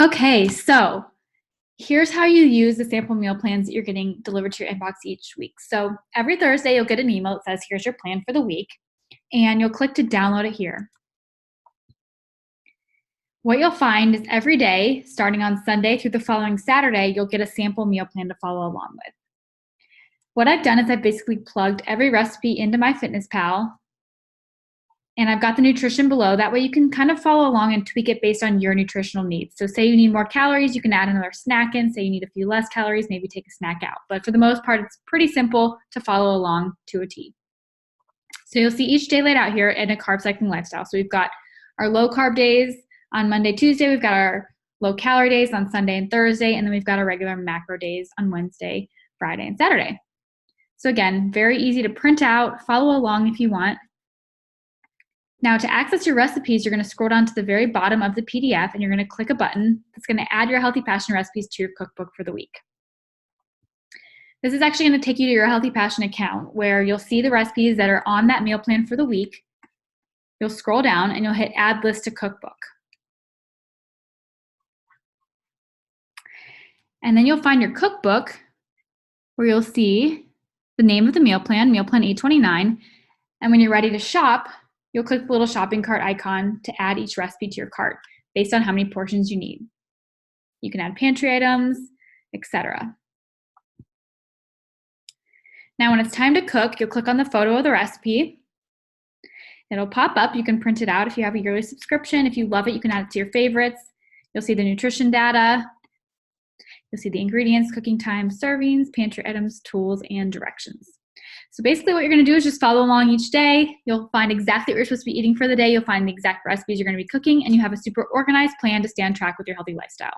Okay, so here's how you use the sample meal plans that you're getting delivered to your inbox each week. So every Thursday, you'll get an email that says, here's your plan for the week, and you'll click to download it here. What you'll find is every day, starting on Sunday through the following Saturday, you'll get a sample meal plan to follow along with. What I've done is I've basically plugged every recipe into MyFitnessPal, and I've got the nutrition below. That way you can kind of follow along and tweak it based on your nutritional needs. So say you need more calories, you can add another snack in. Say you need a few less calories, maybe take a snack out. But for the most part, it's pretty simple to follow along to a T. So you'll see each day laid out here in a carb cycling lifestyle. So we've got our low carb days on Monday, Tuesday. We've got our low calorie days on Sunday and Thursday. And then we've got our regular macro days on Wednesday, Friday, and Saturday. So again, very easy to print out, follow along if you want. Now to access your recipes, you're going to scroll down to the very bottom of the PDF and you're going to click a button that's going to add your Healthy Passion recipes to your cookbook for the week. This is actually going to take you to your Healthy Passion account where you'll see the recipes that are on that meal plan for the week. You'll scroll down and you'll hit Add List to Cookbook. And then you'll find your cookbook where you'll see the name of the meal plan, Meal Plan 829. And when you're ready to shop, you'll click the little shopping cart icon to add each recipe to your cart based on how many portions you need. You can add pantry items, etc. Now when it's time to cook, you'll click on the photo of the recipe. It'll pop up. You can print it out if you have a yearly subscription. If you love it, you can add it to your favorites. You'll see the nutrition data. You'll see the ingredients, cooking time, servings, pantry items, tools, and directions. So basically what you're going to do is just follow along each day. You'll find exactly what you're supposed to be eating for the day. You'll find the exact recipes you're going to be cooking, and you have a super organized plan to stay on track with your healthy lifestyle.